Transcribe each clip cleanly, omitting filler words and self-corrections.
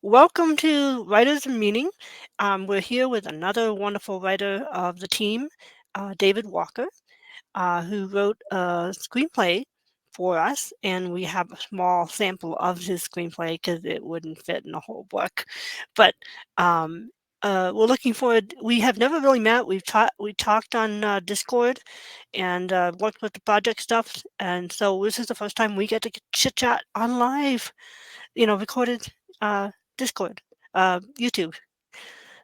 Welcome to Writers in Meaning. We're here with another wonderful writer of the team, David Walker, who wrote a screenplay for us, and we have a small sample of his screenplay because it wouldn't fit in a whole book. But um, we're looking forward. We have never really met. We talked on Discord and worked with the project stuff, and so this is the first time we get to chit chat on live. Recorded Discord, YouTube.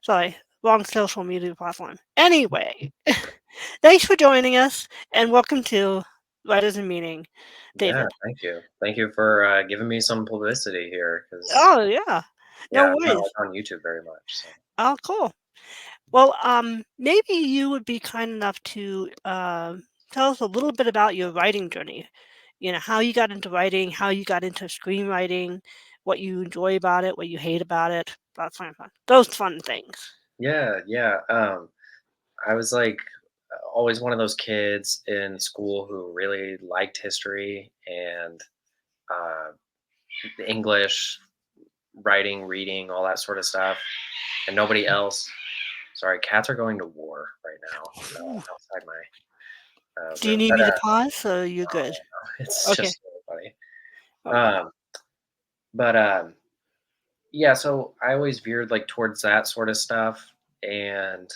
Sorry, wrong social media platform. Anyway, thanks for joining us and welcome to Writers in Meaning, Yeah, David. thank you. Thank you for giving me some publicity here because, Oh, yeah. No yeah, I'm not worries. like on YouTube very much. So, Oh, cool. Well, maybe you would be kind enough to tell us a little bit about your writing journey. How you got into writing, how you got into screenwriting, what you enjoy about it, what you hate about it. That's fun. Those fun things. yeah, yeah. I was like always one of those kids in school who really liked history and uh, English, writing, reading, all that sort of stuff, and nobody else. Sorry, cats are going to war right now outside my Do you room, need but me to pause or you're good? it's Okay. just so funny. Okay. Um, but yeah, so I always veered like towards that sort of stuff. And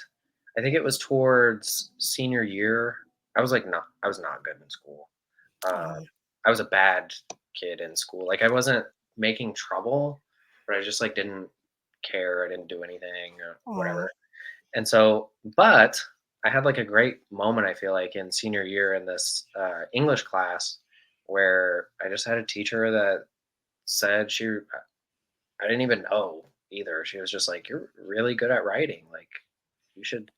I think it was towards senior year. I was not good in school. Uh, Um, I was a bad kid in school. Like I wasn't making trouble, but I just like didn't care. I didn't do anything or oh, whatever. And so, but I had like a great moment, I feel like, in senior year in this English class where I just had a teacher that said I didn't even know either. She was just like, "You're really good at writing. Like, you should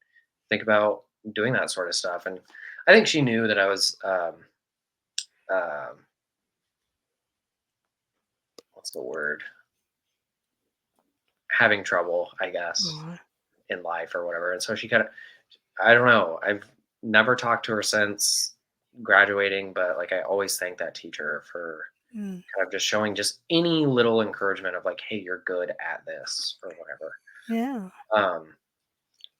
think about doing that sort of stuff." And I think she knew that I was, um, what's the word, having trouble, I guess, aw, in life or whatever. And so she kind of, I don't know. I've never talked to her since graduating, but like I always thank that teacher for mm, kind of just showing just any little encouragement of like, "Hey, you're good at this," or whatever. yeah. Um,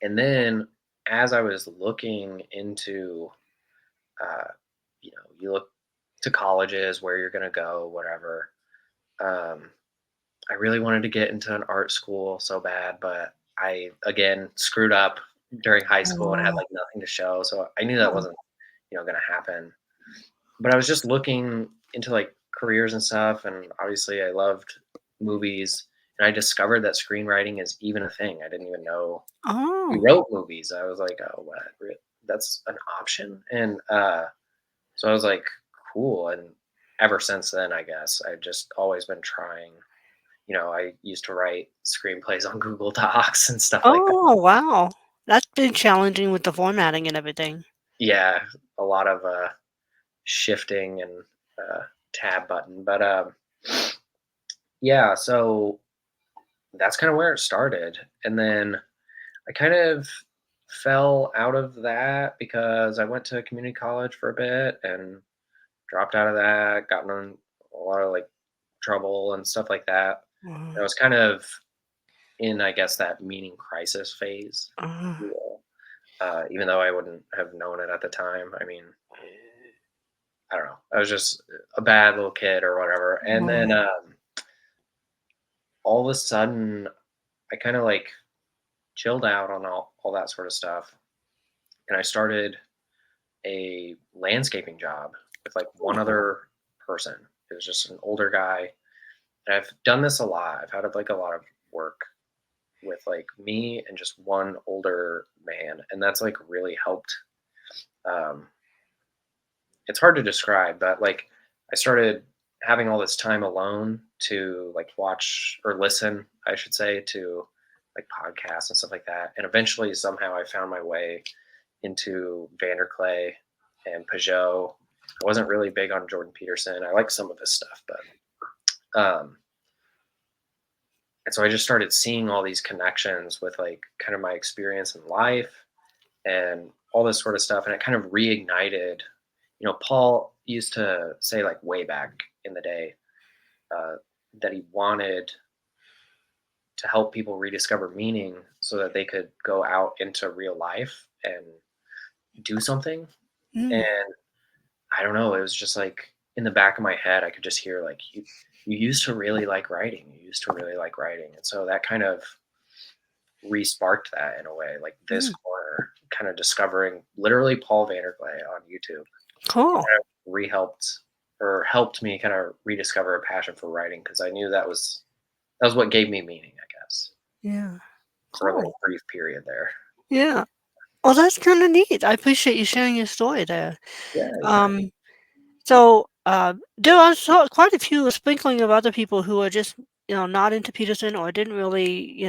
And then as I was looking into, uh, you look to colleges where you're going to go, whatever. Um, I really wanted to get into an art school so bad, but I again screwed up during high school and had Oh, like nothing to show. So I knew that oh, wasn't, going to happen. But I was just looking into like careers and stuff, and obviously I loved movies, and I discovered that screenwriting is even a thing. I didn't even know we oh, wrote movies. I was like, "Oh, what? That's an option?" And so I was like, "Cool." And ever since then, I guess I've just always been trying. I used to write screenplays on Google Docs and stuff like that. oh, wow. That's been challenging with the formatting and everything. Yeah, a lot of shifting and uh, tab button, but yeah. So that's kind of where it started, and then I kind of fell out of that because I went to community college for a bit and dropped out of that, gotten in a lot of like trouble and stuff like that. Uh, I was kind of in, I guess, that meaning crisis phase, if uh, you will. Even though I wouldn't have known it at the time. I mean, I don't know. I was just a bad little kid or whatever. And then uh, all of a sudden, I kind of like chilled out on all that sort of stuff. And I started a landscaping job with like one oh, other person. It was just an older guy. And I've done this a lot. I've had like a lot of work with like me and just one older man, and that's like really helped. Um, it's hard to describe, but like I started having all this time alone to like watch or listen, I should say, to like podcasts and stuff like that. And eventually, somehow, I found my way into Vanderclay and Peugeot. I wasn't really big on Jordan Peterson. I like some of his stuff, but and so I just started seeing all these connections with like kind of my experience in life and all this sort of stuff. And it kind of reignited, Paul used to say like way back in the day, uh, that he wanted to help people rediscover meaning so that they could go out into real life and do something. Mm, And I don't know, it was just like in the back of my head, I could just hear like you used to really like writing. You used to really like writing. And so that kind of re-sparked that in a way, like this mm, corner, kind of discovering literally Paul Vanderklay on YouTube cool. kind of re-helped or helped me kind of rediscover a passion for writing because I knew that was what gave me meaning, I guess, Yeah, for a cool. little brief period there. Yeah. Well, that's kinda neat. I appreciate you sharing your story there. Yeah, yeah. Um, there are quite a few, a sprinkling of other people who are just, not into Peterson or didn't really,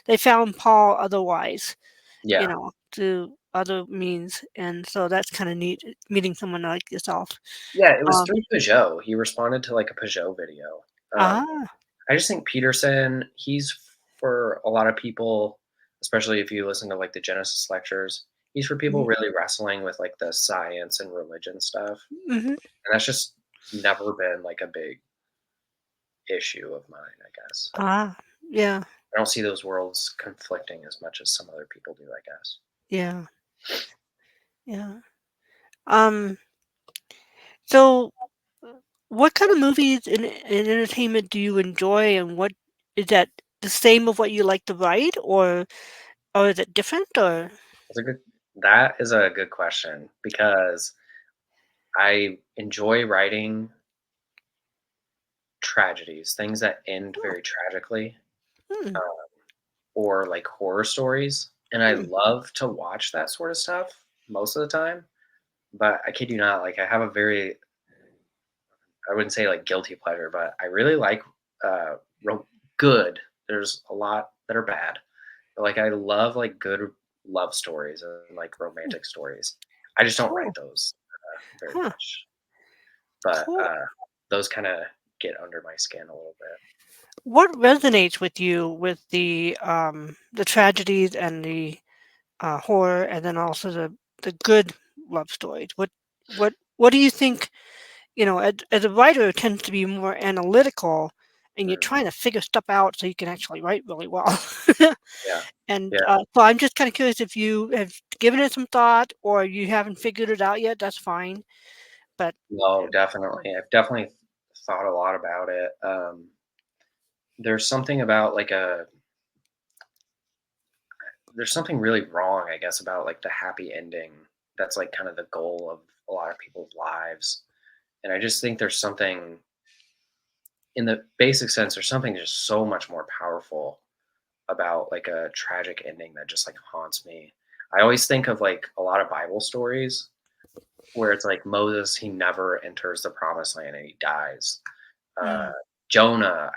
they found Paul otherwise, Yeah. through other means, and so that's kinda neat, meeting someone like yourself. Yeah, it was Um through Peugeot. He responded to like a Peugeot video. Um, ah, I just think Peterson, he's for a lot of people, especially if you listen to like the Genesis lectures, he's for people mhm, really wrestling with like the science and religion stuff. mhm. And that's just never been like a big issue of mine, I guess. Ah, yeah, I don't see those worlds conflicting as much as some other people do, I guess. yeah, yeah. Um, so what kind of movies and entertainment do you enjoy, and what is that the same of what you like to write, or is it different, or That's a good that is a good question because I enjoy writing tragedies, things that end oh, very tragically, hmm, uh, or like horror stories. And I hmm, love to watch that sort of stuff most of the time. But I kid you not, like I have a very, I wouldn't say like guilty pleasure, but I really like uh, good. There's a lot that are bad, but like I love like good love stories and like hmm, romantic stories. I just don't cool, write those very huh, much, but cool. those kind of get under my skin a little bit. What resonates with you with the tragedies and the horror, and then also the good love stories? What do you think? As a writer, it tends to be more analytical, and you're Mm, trying to figure stuff out so you can actually write really well. yeah, And, yeah. so I'm just kinda curious if you have given it some thought or you haven't figured it out yet, that's fine, but No, definitely. I've definitely thought a lot about it. There's something about like there's something really wrong, I guess, about like the happy ending. That's like kind of the goal of a lot of people's lives. And I just think there's something in the basic sense, there's something just so much more powerful about like a tragic ending that just like haunts me. I always think of like a lot of Bible stories where it's like Moses, he never enters the promised land and he dies. Uh, mm, Jonah,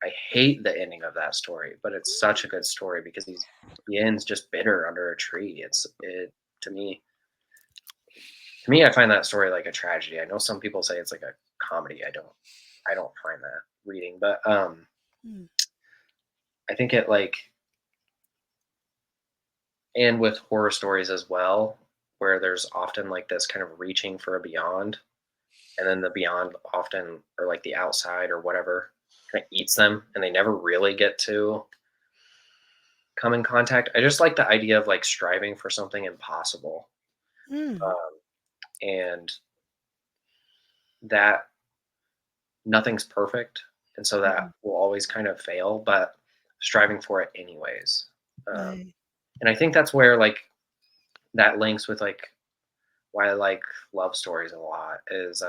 I hate the ending of that story, but it's such a good story because he ends just bitter under a tree. It to me to me I find that story like a tragedy. I know some people say it's like a comedy. I don't find that reading, but mm, I think it like and with horror stories as well, where there's often like this kind of reaching for a beyond, and then the beyond often or like the outside or whatever kind of eats them, and they never really get to come in contact. I just like the idea of like striving for something impossible, mm, um, and that nothing's perfect, and so that mhm, will always kind of fail, but striving for it anyways. Um, right, and I think that's where like that links with like why I like love stories a lot is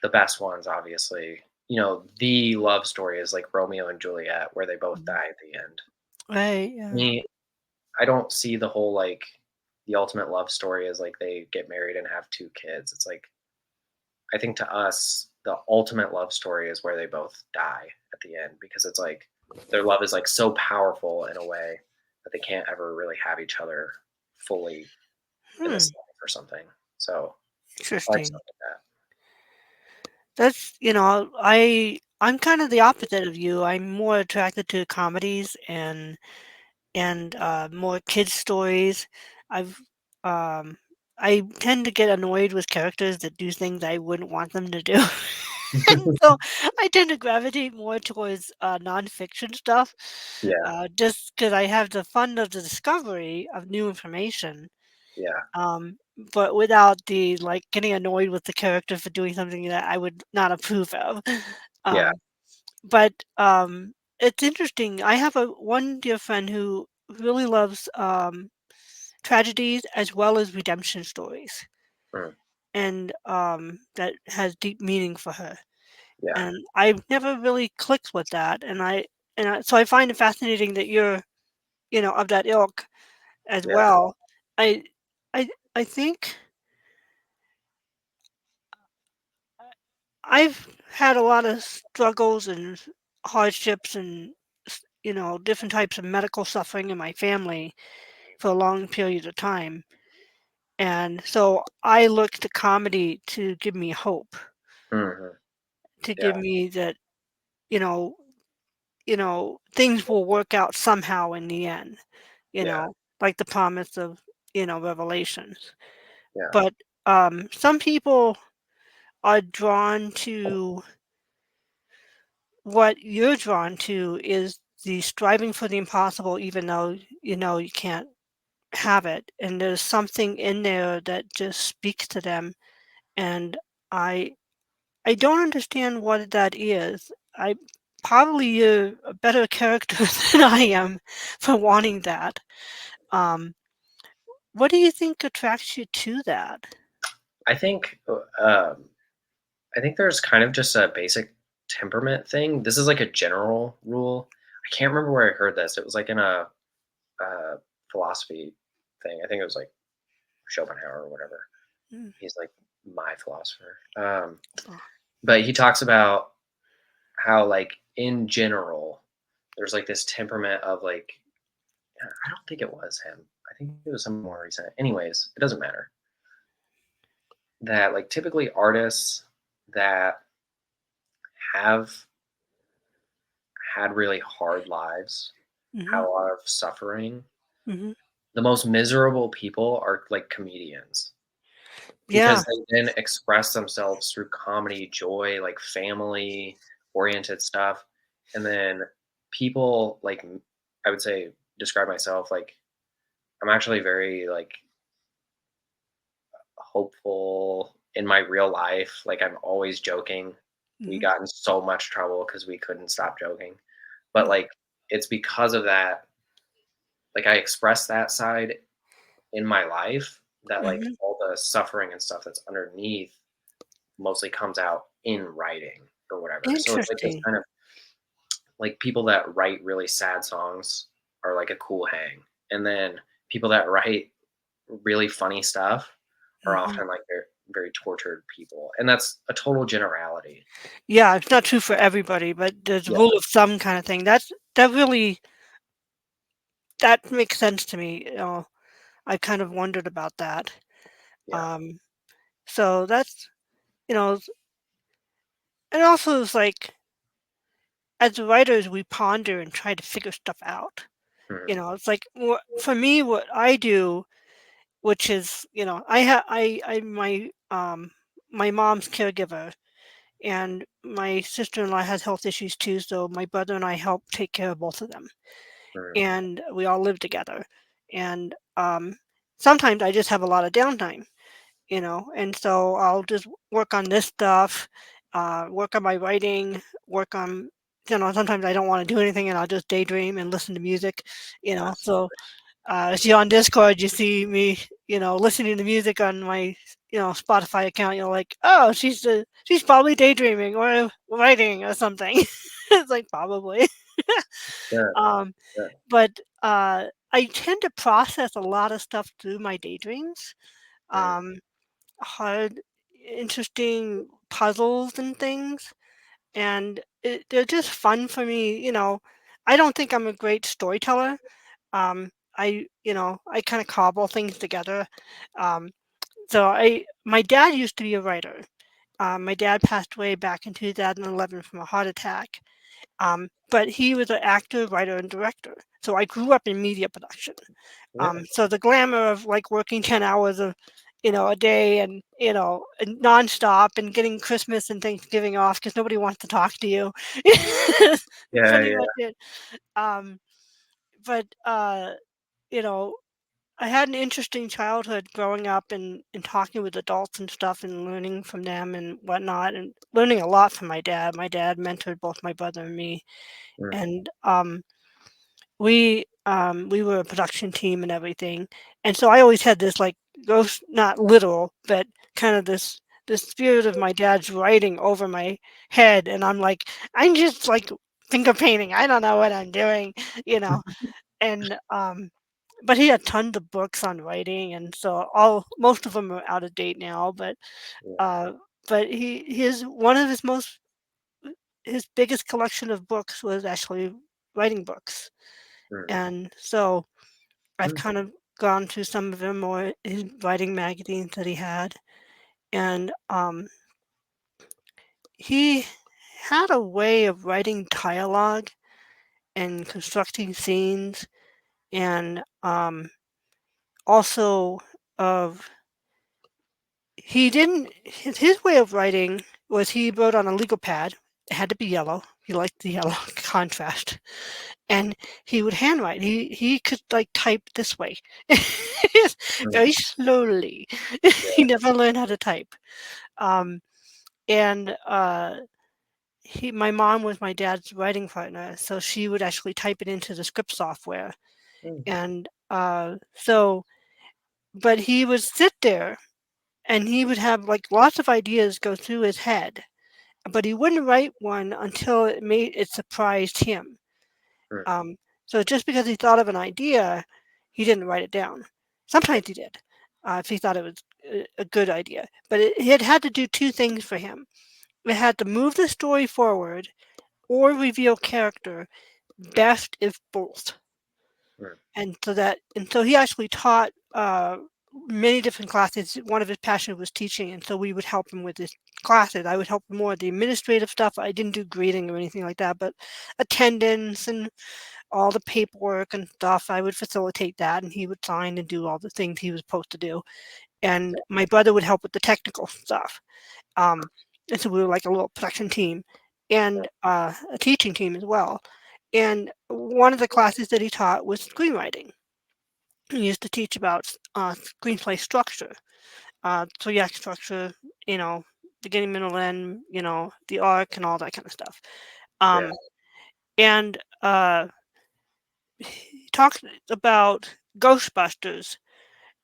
the best ones, obviously. You know, the love story is like Romeo and Juliet, where they both mhm, die at the end. right, To yeah, me, I don't see the whole like the ultimate love story as like they get married and have two kids. It's like I think to us the ultimate love story is where they both die at the end because it's like their love is like so powerful in a way that they can't ever really have each other fully in hmm, this life or something. So I like interesting. stuff like that. I'm kind of the opposite of you, I'm more attracted to comedies and more kids stories. I've I tend to get annoyed with characters that do things I wouldn't want them to do. And so I tend to gravitate more towards, nonfiction stuff, Yeah, just because I have the fun of the discovery of new information, yeah, um, but without the, like, getting annoyed with the character for doing something that I would not approve of. yeah. Um, but, it's interesting. I have a one dear friend who really loves, tragedies as well as redemption stories, Mm, and, that has deep meaning for her. yeah, And I've never really clicked with that, so I find it fascinating that you're, of that ilk as yeah. well. I I think I've had a lot of struggles and hardships and, different types of medical suffering in my family for a long period of time, and so I look to comedy to give me hope, Mhm. to Yeah, give me that, you know things will work out somehow in the end, yeah, like the promise of, Revelations. yeah. But, some people are drawn to what you're drawn to is the striving for the impossible even though you know you can't have it, and there's something in there that just speaks to them, and I I don't understand what that is. I probably you're a better character than I am for wanting that. Um, what do you think attracts you to that? I think, I think there's kind of just a basic temperament thing. This is like a general rule. I can't remember where I heard this. It was like in a, uh, philosophy thing. I think it was like Schopenhauer or whatever. Mm, He's like my philosopher. oh, But he talks about how, like, in general, there's like this temperament of like, I don't think it was him. I think it was some more recent. Anyways, it doesn't matter. That like typically artists that have had really hard lives, had mhm, a lot of suffering. mhm. The most miserable people are like comedians Yeah, because they then express themselves through comedy, joy, like family oriented stuff. And then people like, I would say, describe myself like I'm actually very like hopeful in my real life. Like I'm always joking. We mhm, got in so much trouble because we couldn't stop joking. But mm, like it's because of that, like I express that side in my life that like mhm. all the suffering and stuff that's underneath mostly comes out in writing or whatever. So it's like this Interesting. kind of like people that write really sad songs are like a cool hang. And then people that write really funny stuff are Mhm. often like very, very tortured people. And that's a total generality. Yeah, it's not true for everybody, but there's a Yeah. rule of thumb kinda thing. That really that makes sense to me, I kind of wondered about that. Yeah. Um, so that's you know, and also it's like, as writers, we ponder and try to figure stuff out. Mhm. It's like for me, what I do, which is, my mom's caregiver, and my sister-in-law has health issues too, so my brother and I help take care of both of them, Mhm. and we all live together. And sometimes I just have a lot of downtime, and so I'll just work on this stuff, work on my writing, work on, sometimes I don't want to do anything and I'll just daydream and listen to music, That's so if you're on Discord, you see me, listening to music on my, Spotify account. You're like, oh, she's probably daydreaming or writing or something. It's like probably. good. um, Good. but I tend to process a lot of stuff through my daydreams. Mm. Um, hard, interesting puzzles and things, and they're just fun for me. I don't think I'm a great storyteller. I kind of cobble things together. Um, my dad used to be a writer. My dad passed away back in 2011 from a heart attack. But he was an actor, writer, and director. So I grew up in media production. Yeah. So the glamour of like working 10 hours a day and, and nonstop and getting Christmas and Thanksgiving off because nobody wants to talk to you. Yeah, Pretty yeah. much it. Um, but, you know, I had an interesting childhood growing up and talking with adults and stuff and learning from them and whatnot and learning a lot from my dad. My dad mentored both my brother and me. Mm, And we were a production team and everything. And so I always had this like ghost, not literal, but kind of this spirit of my dad's writing over my head. And I'm like, I'm just like finger painting. I don't know what I'm doing, you know. And but he had tons of books on writing, and so all most of them are out of date now. yeah. Uh, but his one of his biggest collection of books was actually writing books, Mm, and so I've mm, kind of gone through some of them or his writing magazines that he had, and he had a way of writing dialogue and constructing scenes, and also of he didn't his way of writing was he wrote on a legal pad. It had to be yellow. He liked the yellow contrast. And he would handwrite. He could, like, type this way. mm, Very slowly. He yeah. never learned how to type. Um, and, he my mom was my dad's writing partner, so she would actually type it into the script software. Mm, And, but he would sit there, and he would have, like, lots of ideas go through his head. But he wouldn't write one until it surprised him. mm, Um, so just because he thought of an idea, he didn't write it down. Sometimes he did, if he thought it was a good idea. But it had to do two things for him. It had to move the story forward or reveal character, best if both. mm, And so he actually taught many different classes. One of his passions was teaching, and so we would help him with his classes. I would help him more with the administrative stuff. I didn't do grading or anything like that, but attendance and all the paperwork and stuff, I would facilitate that, and he would sign and do all the things he was supposed to do. And my brother would help with the technical stuff. Um, and so we were like a little production team yeah. and a teaching team as well. And one of the classes that he taught was screenwriting. He used to teach about screenplay structure, 3 act structure, you know, beginning, middle, end, the arc and all that kind of stuff. Yeah. Um, and he talks about Ghostbusters,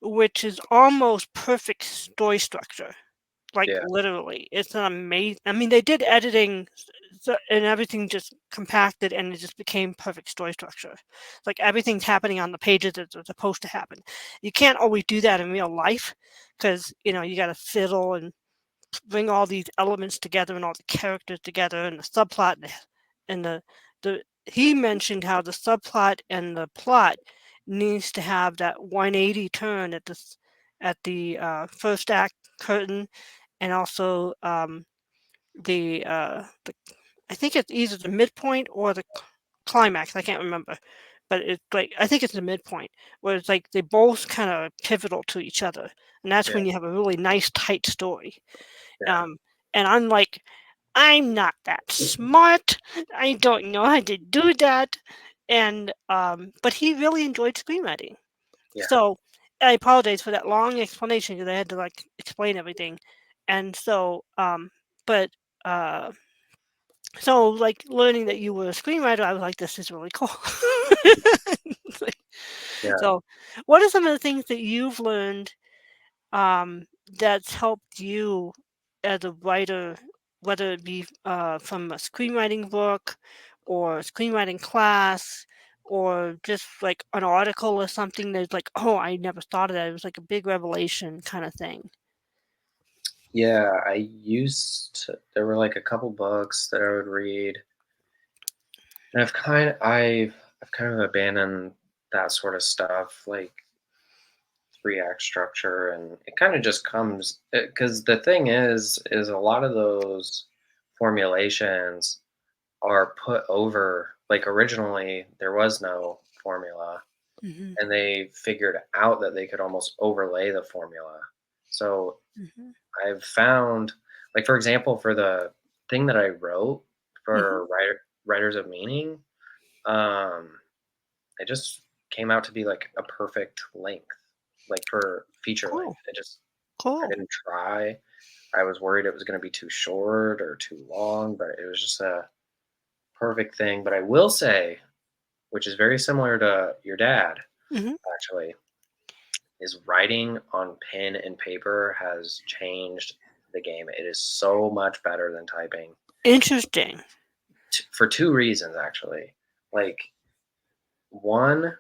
which is almost perfect story structure. Like Yeah. literally, it's an amazing. I mean, they did editing, and everything just compacted, and it just became perfect story structure. Like everything's happening on the pages that are supposed to happen. You can't always do that in real life because you got to fiddle and bring all these elements together and all the characters together and the subplot and the he mentioned how the subplot and the plot needs to have that 180 turn at the first act curtain and also the I think it's either the midpoint or the climax. I can't remember, but it's like I think it's the midpoint where it's like they both kind of pivotal to each other, and that's Yeah. when you have a really nice tight story. Yeah. Um, and I'm like, I'm not that smart. I don't know how to do that. And but he really enjoyed screenwriting. Yeah. So I apologize for that long explanation because I had to like explain everything. And so, but uh, so like learning that you were a screenwriter, I was like, this is really cool. Yeah. So, what are some of the things that you've learned that's helped you as a writer, whether it be from a screenwriting book or a screenwriting class or just like an article or something that's like, oh, I never thought of that. It was like a big revelation kind of thing. Yeah. There were like a couple books that I would read, and I've kind of abandoned that sort of stuff, like 3 act structure, and it kind of just comes because the thing is a lot of those formulations are put over. Like originally, there was no formula, Hmm. and they figured out that they could almost overlay the formula. So Mhm. I've found, like, for example, for the thing that I wrote Mhm. for writers of meaning, um, it just came out to be like a perfect length, like for feature length. Cool. I Cool. didn't try. I was worried it was going to be too short or too long, but it was just a perfect thing. But I will say, which is very similar to your dad, Mhm. actually, is writing on pen and paper has changed the game. It is so much better than typing Interesting. for two reasons, actually. Like, one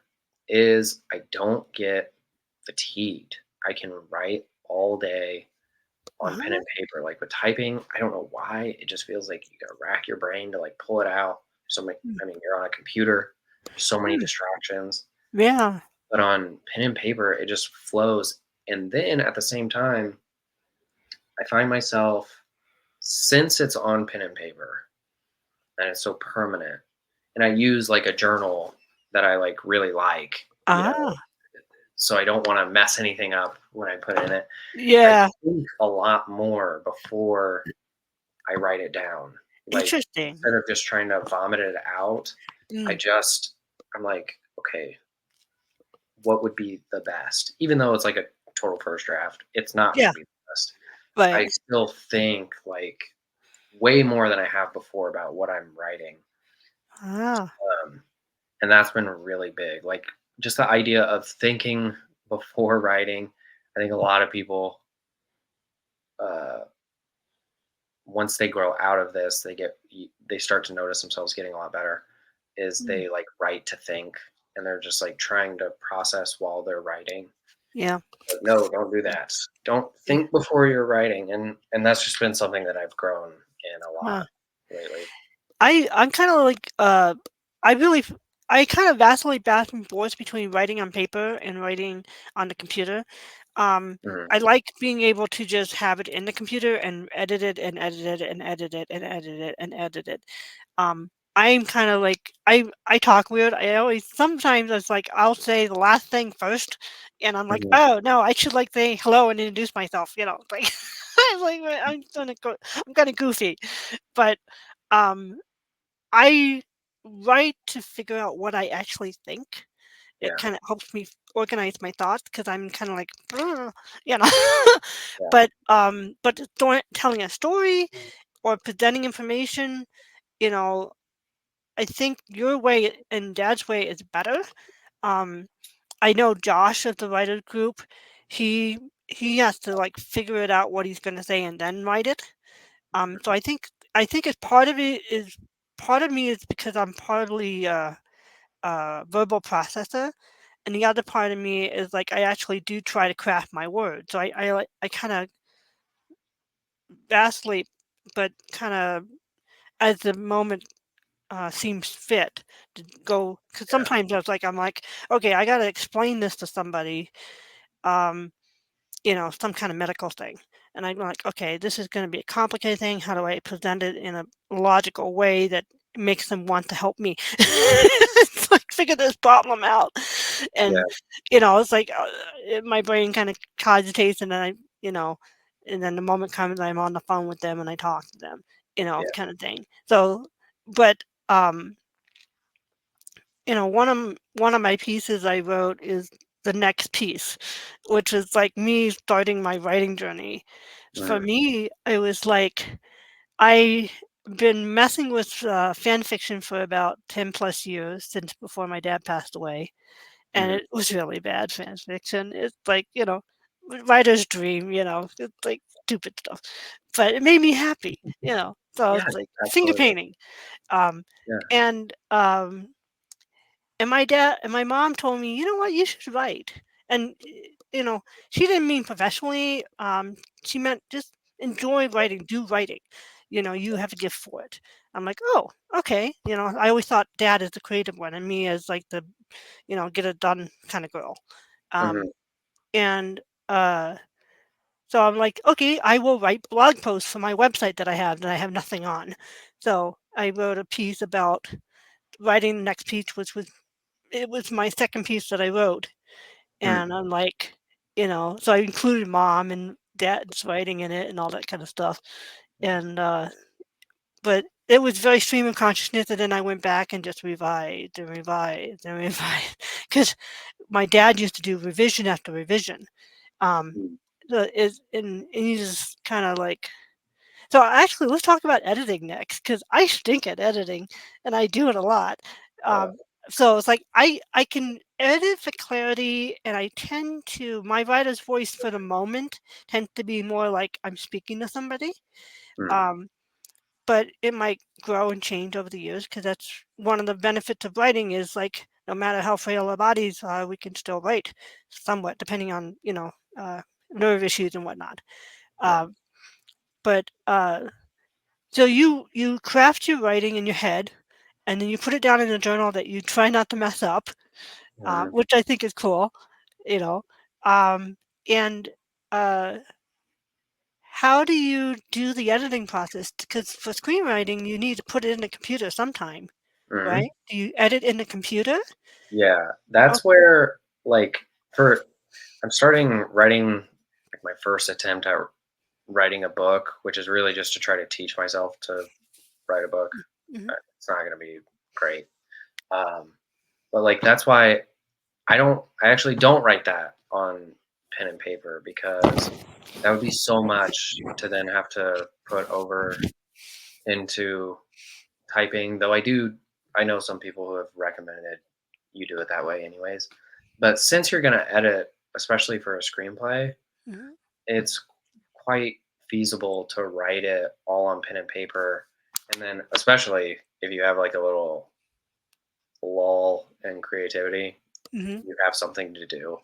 is I don't get fatigued. I can write all day on pen Uh-huh. and paper. Like with typing, I don't know why. It just feels like you gotta rack your brain to like pull it out. So many, Mm. I mean, you're on a computer, so many Mm. distractions. Yeah. But on pen and paper, it just flows. And then at the same time, I find myself, since it's on pen and paper and it's so permanent, and I use like a journal that I like really like, Ah. so I don't want to mess anything up when I put it in it. I Yeah. think a lot more before I write it down. Like, Interesting. instead of just trying to vomit it out, I Mm. just I'm like, okay, what would be the best? Even though it's like a total first draft, it's not Yeah. gonna be the best. I Right. still think like way more than I have before about what I'm writing. Ah. Um, and that's been really big. Like just the idea of thinking before writing. I think a lot of people uh once they grow out of this, they start to notice themselves getting a lot better. Is Mm. they like write to think, and they're just like trying to process while they're writing. Yeah. But no, don't do that. Don't Yeah. think before you're writing, and that's just been something that I've grown in a Huh. lot lately. I'm kinda like, I really f I kind of vacillate back and forth between writing on paper and writing on the computer. Um, Mhm, I like being able to just have it in the computer and edit it and edit it and edit it and edit it and edit it. I'm kinda like I talk weird. I always sometimes it's like I'll say the last thing first, and I'm like, mhm, "Oh, no, I should, like, say hello and introduce myself," like I'm like, I'm kinda goofy. But, um I write to figure out what I actually think. It yeah, kinda helps me organize my thoughts because 'cause I'm kinda like, you know? yeah, But telling a story or presenting information, you know, I think your way and dad's way is better. Um, I know Josh of the writer group, he he has to, like, figure it out what he's gonna say and then write it. So I think it's part of me is because I'm partly, verbal processor, and the other part of me is, like, I actually do try to craft my words. So I kinda vacillate, but kinda as the moment, seems fit to go. Because yeah, sometimes I'm like, "Okay, I gotta explain this to somebody," um, some kind of medical thing. And I'm like, okay, this is going to be a complicated thing. How do I present it in a logical way that makes them want to help me? It's like figure this problem out. yeah, And, it's like my brain kind of cogitates and then and then the moment comes, I'm on the phone with them and I talk to them, yeah, kind of thing. So, but, one of my pieces I wrote is the next piece, which is like me starting my writing journey. For mhm, me, it was like I been messing with fan fiction for about 10 plus years since before my dad passed away. And mhm, it was really bad fan fiction. It's like, writer's dream, it's like stupid stuff. But it made me happy, So yeah, it's like finger absolutely, painting. Um, yeah, and and my mom told me, "You know what? You should write." And, she didn't mean professionally, she meant just enjoy writing, do writing. You have a gift for it. I'm like, "Oh, okay." I always thought dad is the creative one and me as like the, get it done kind of girl. Um, mhm, and, so I'm like, "Okay, I will write blog posts for my website that I have nothing on." So I wrote a piece about writing the next piece, which was it was my second piece that I wrote, mm, and I'm like, so I included mom and dad's writing in it and all that kind of stuff. And but it was very stream of consciousness, and then I went back and just revised and revised and revised because my dad used to do revision after revision. Um, Mm. the is and he's just kind of like so actually, let's talk about editing next because I stink at editing and I do it a lot. Uh, So it's like I can edit for clarity, and I tend to my writer's voice for the moment tends to be more like I'm speaking to somebody. mm, Um, but it might grow and change over the years because that's one of the benefits of writing is like no matter how frail our bodies are, we can still write somewhat depending on nerve issues and whatnot. right. Um, but so you craft your writing in your head, and then you put it down in a journal that you try not to mess up, Mhm. which I think is cool, you know. Um, and uh, how do you do the editing process? Because for screenwriting, you need to put it in the computer sometime, right? Mhm. Do you edit in the computer? Yeah, Oh, that's where like for I'm starting writing like my first attempt at writing a book, which is really just to try to teach myself to write a book. mhm, It's not going to be great, um, but like that's why I actually don't write that on pen and paper because that would be so much to then have to put over into typing. Though I know some people who have recommended you do it that way, anyways. But since you're going to edit, especially for a screenplay, mhm, it's quite feasible to write it all on pen and paper. And then, especially if you have like a little lull in creativity, mhm. you have something to do.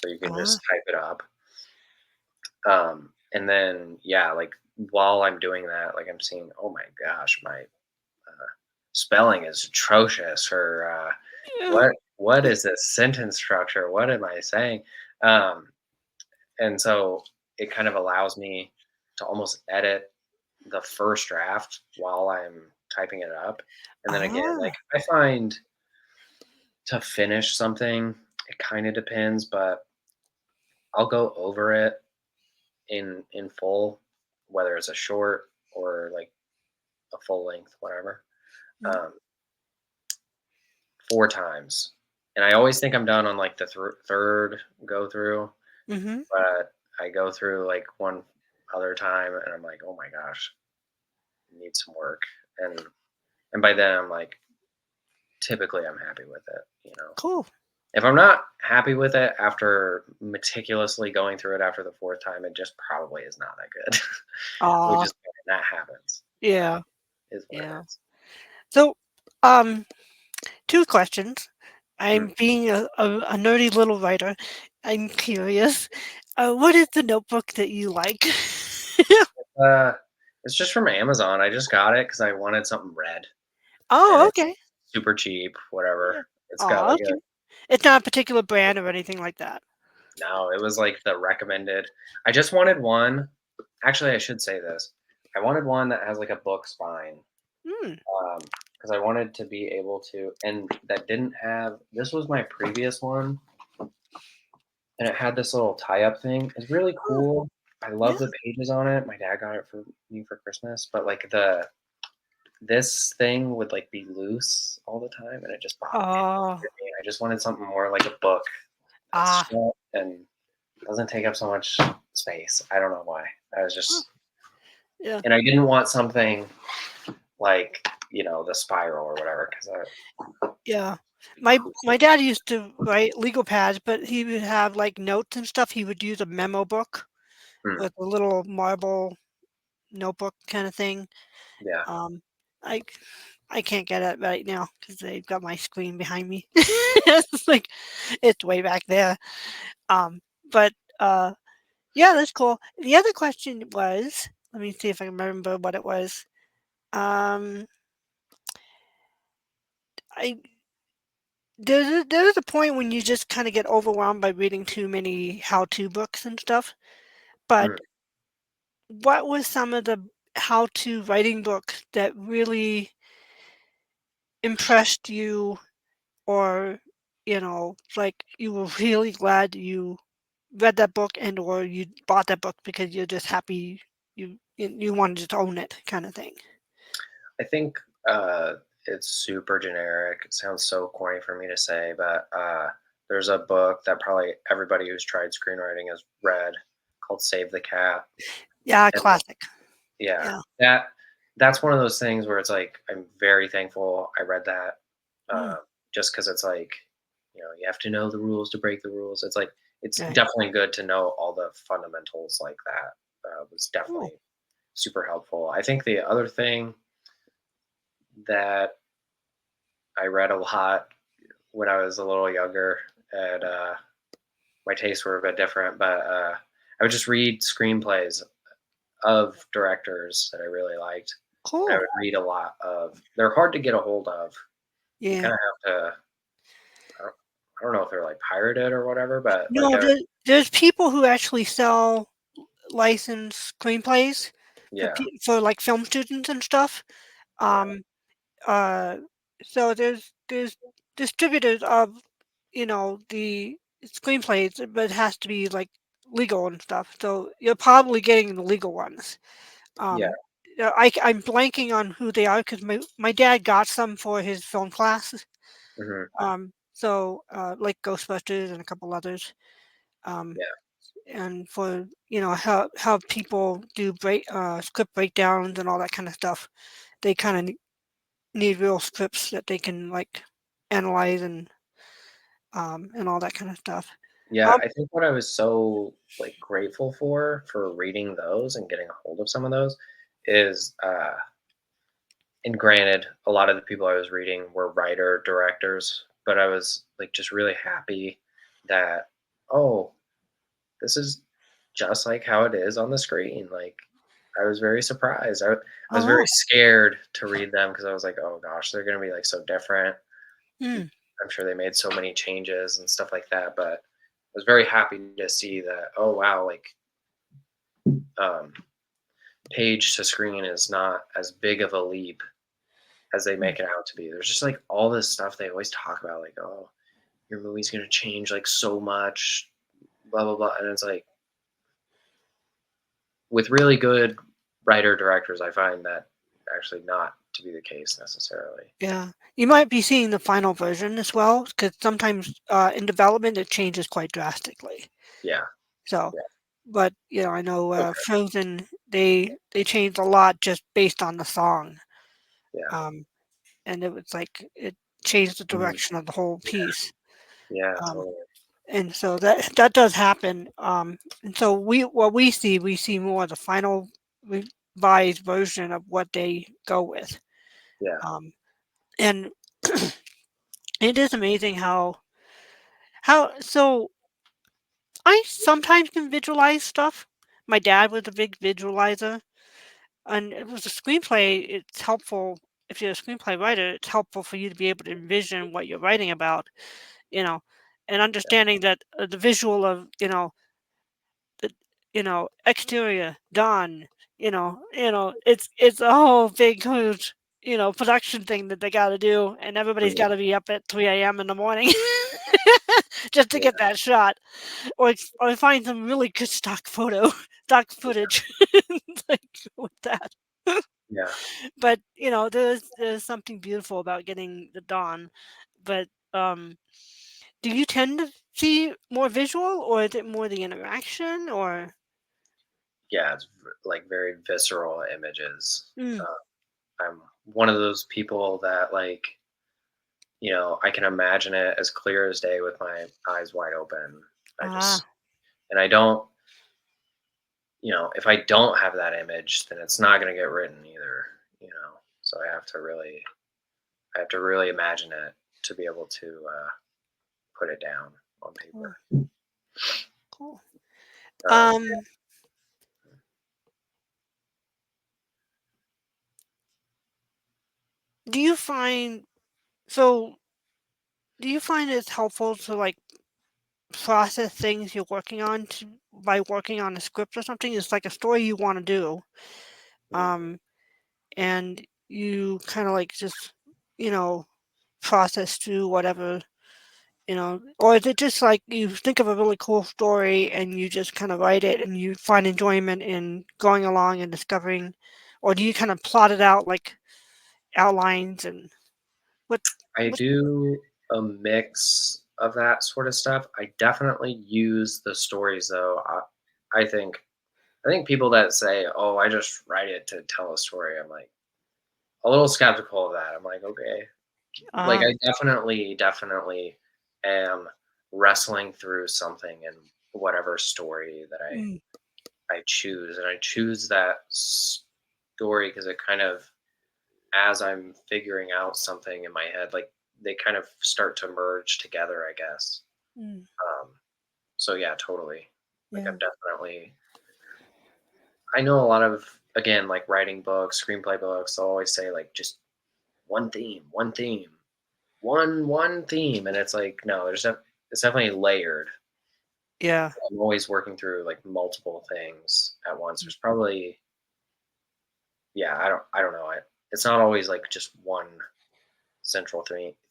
So you can Ah, just type it up. And then, yeah, like while I'm doing that, like I'm seeing, oh my gosh, my spelling is atrocious, or yeah. what is this sentence structure? What am I saying? Um, and so it kind of allows me to almost edit the first draft while I'm typing it up. And then again, like Ah, I find to finish something, it kind of depends, but I'll go over it in full, whether it's a short or like a full length, whatever, mhm, um, 4 times. And I always think I'm done on like the third go through, mhm. but I go through like one other time and I'm like, oh my gosh, need some work. And by then I'm like, typically I'm happy with it, you know. Cool. If I'm not happy with it after meticulously going through it after the fourth time, it just probably is not that good. Which Ah, is fine, that happens. yeah, Is what it yeah. is. So, um, 2 questions. Mm. I'm being a nerdy little writer. I'm curious. What is the notebook that you like? Uh, it's just from Amazon. I just got it because I wanted something red, and Oh, it's okay. super cheap, whatever. Yeah. It's got Oh, like okay. a It's not a particular brand or anything like that. no, it was like the recommended. I just wanted one. Actually, I should say this. I wanted one that has like a book spine, Mm. because I wanted to be able to, and that didn't have. This was my previous one, and it had this little tie-up thing. It's really Oh, cool. I yeah. love the pages on it. My dad got it for me for Christmas, but like the this thing would like be loose all the time, and it just bothered Oh, me. I just wanted something more like a book that's ah, shut and doesn't take up so much space. I don't know why. I was huh, just, yeah, and I didn't want something like the spiral or whatever because yeah. be My cool. dad used to write legal pads, but he would have, like, notes and stuff. He would use a memo book Hmm, with a little marble notebook kinda thing. yeah. Um, I I can't get it right now because 'cause they've got my screen behind me. It's like it's way back there. Um, but, yeah, that's cool. The other question was let me see if I can remember what it was. Um, I there's a point when you just kinda get overwhelmed by reading too many how-to books and stuff, but Hmm. what was some of the how-to writing books that really impressed you or, like, you were really glad you read that book and or you bought that book because you're just happy you wanted to own it kind of thing? I think it's super generic. It sounds so corny for me to say, but there's a book that probably everybody who's tried screenwriting has read called Save the Cat. Yeah, And classic. yeah, Yeah. that's one of those things where it's like I'm very thankful I read that, Mm, uh, just because it's like, you have to know the rules to break the rules. It's like it's right. definitely good to know all the fundamentals like that. Was Cool. definitely super helpful. I think the other thing that I read a lot when I was a little younger, and my tastes were a bit different, but I would just read screenplays of directors that I really liked. And I Cool. would read a lot of. They're hard to get a hold of. You Yeah. kind of have to. I don't, I don't know if they're like pirated or whatever, but like No, they're there's people who actually sell licensed screenplays yeah, for like film students and stuff. yeah, Um, uh, so there's distributors of the screenplays, but it has to be like legal and stuff. So you're probably getting the legal ones. yeah, I'm blanking on who they are because my dad got some for his film class. hmm Like Ghostbusters and a couple others. Um, yeah, and for how people do script breakdowns and all that kind of stuff. They kind of need real scripts that they can like analyze and all that kind of stuff. yeah. Um, I think what I was so like grateful for reading those and getting a hold of some of those is and granted, a lot of the people I was reading were writer directors, but I was like just really happy that, oh, this is just like how it is on the screen. Like I was very surprised. I was very oh, scared to read them because I was like, oh gosh, they're gonna be like so different. hmm, I'm sure they made so many changes and stuff like that, but I was very happy to see that, oh wow, like um page to screen is not as big of a leap as they hmm, make it out to be. There's just like all this stuff they always talk about, like, oh, your movie's gonna change like so much, blah blah blah. And it's like with really good writer directors, I find that actually not to be the case necessarily. yeah. You might be seeing the final version as well, because sometimes in development it changes quite drastically. Yeah. So, Yeah. but I know Okay. Frozen they changed a lot just based on the song, Yeah. um, and it was like it changed the Mhm. direction of the whole piece. Yeah. Um, Totally. and so that does happen. And so we see more of the final revised version of what they go with. Yeah. Um, and it is amazing how I sometimes can visualize stuff. My dad was a big visualizer, and it was a screenplay. It's helpful if you're a screenplay writer. It's helpful for you to be able to envision what you're writing about, you know, and understanding that the visual of the exterior done. It's a whole big huge production thing that they got to do, and everybody's Mhm. got to be up at 3 a.m. in the morning just to Yeah. get that shot, or find some really good stock footage like with that. Yeah. But there's something beautiful about getting the dawn. But do you tend to see more visual, or is it more the interaction, or Yeah. It's like very visceral images. mm, I'm one of those people that like, I can imagine it as clear as day with my eyes wide open. I ah, just and I don't, if I don't have that image, then it's not going to get written either. So I have to really imagine it to be able to put it down on cool, paper. cool. Um, Um, do you find so? Do you find it's helpful to like process things you're working on by working on a script or something? It's like a story you want to do, mm, um, and you kind of like just you know process through whatever or is it just like you think of a really cool story and you just kind of write it and you find enjoyment in going along and discovering, or do you kind of plot it out like outlines and what I what? do a mix of that sort of stuff. I definitely use the stories though. I think I think people that say, "Oh, I just write it to tell a story," I'm like a little skeptical of that. I'm like, okay, like Ah, I definitely am wrestling through something in whatever story that mm, I choose, and I choose that story because it kind of, as I'm figuring out something in my head, like they kind of start to merge together, I guess. mm, Um, so yeah, totally. Like yeah, I'm definitely, I know a lot of, again, like writing books, screenplay books, they'll always say like just one theme, one theme, and it's like no, it's definitely layered. yeah, I'm always working through like multiple things at once. mm, There's probably, yeah, I don't know. It's not always like just one central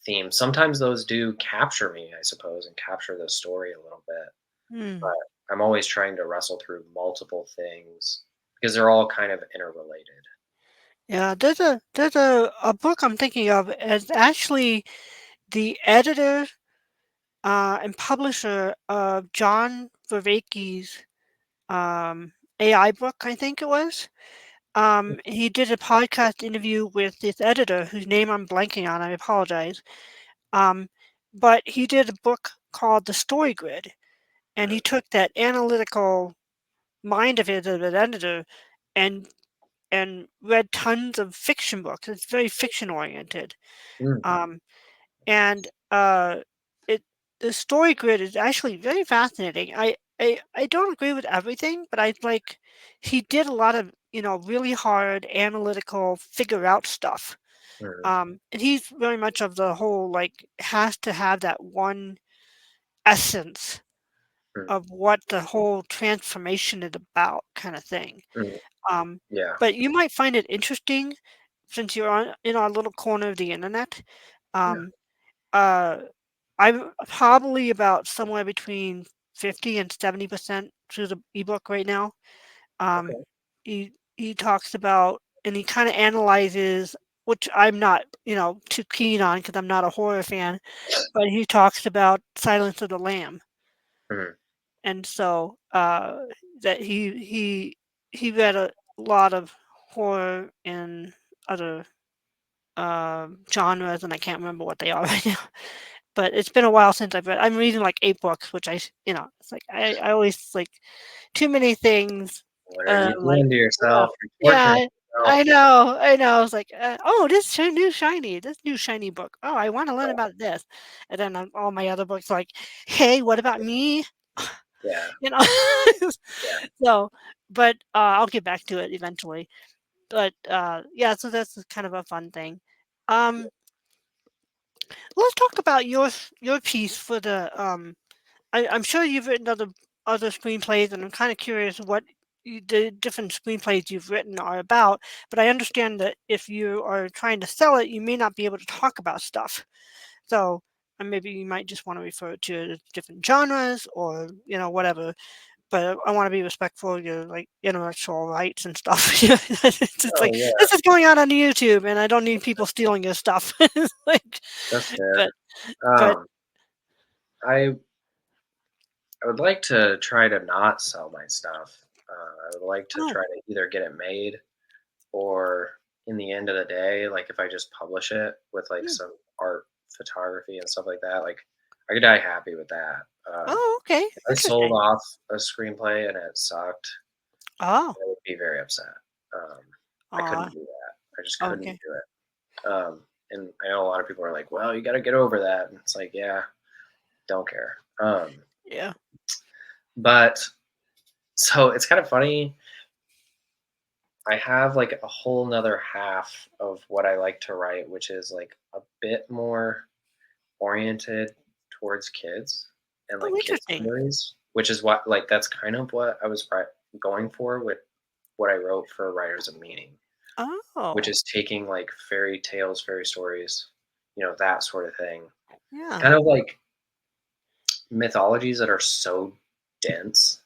theme. Sometimes those do capture me, I suppose, and capture the story a little bit. mm. But I'm always trying to wrestle through multiple things because they're all kind of interrelated. Yeah, there's a book I'm thinking of as actually the editor and publisher of John Vervaeke's AI book, I think it was. He did a podcast interview with this editor whose name I'm blanking on. I apologize. Um, but he did a book called The Story Grid, and he Mhm, took that analytical mind of his as an editor and read tons of fiction books. It's very fiction oriented. mm, Um, and it the story grid is actually very fascinating. I don't agree with everything, but I like he did a lot of really hard analytical figure out stuff. mhm, And he's very much of the whole like has to have that one essence mm, of what the whole transformation is about kind of thing. mm. Um, Yeah. but you might find it interesting since you're on in our little corner of the internet. Yeah. Um, uh, I'm probably about somewhere between 50 and 70% through the ebook right now. Um, Okay. he talks about and he kind of analyzes, which I'm not, too keen on because I'm not a horror fan, but he talks about Silence of the Lamb. Mhm, And so that he read a lot of horror and other genres, and I can't remember what they are right now. But it's been a while since I've read. I'm reading like 8 books, which it's like I always like too many things. what are you Like doing to yeah, yourself? You're yeah, torturing yourself. I know. I was like, oh, this new shiny book. Oh, I want to learn about this. And then all my other books like, hey, what about me? Yeah. You know. Yeah. So, but I'll get back to it eventually. But yeah, so that's kind of a fun thing. Um, let's talk about your piece for the I'm sure you've written other screenplays, and I'm kind of curious what the different screenplays you've written are about. But I understand that if you are trying to sell it, you may not be able to talk about stuff. So, and maybe you might just want to refer to different genres or whatever. But I want to be respectful of your like intellectual rights and stuff. It's just like Oh, yeah. this is going on YouTube, and I don't need people stealing your stuff. Like, That's fair. but but Um, I I would like to try to not sell my stuff. I would like to oh, try to either get it made or in the end of the day, like if I just publish it with like hmm. some art photography and stuff like that, like I could die happy with that. Oh, okay, If I sold interesting. off a screenplay and it sucked, Oh, I would be very upset. Um, I couldn't ah, do that. I just couldn't okay, do it. And I know a lot of people are like, "Well, you got to get over that," and it's like, yeah, don't care. yeah. But so it's kind of funny. I have like a whole nother half of what I like to write, which is like a bit more oriented towards kids and Oh, like kids interesting. stories, which is what like that's kind of what I was going for with what I wrote for Writers of Meaning, which Oh, is taking like fairy tales, fairy stories, that sort of thing. yeah. Kind of like mythologies that are so dense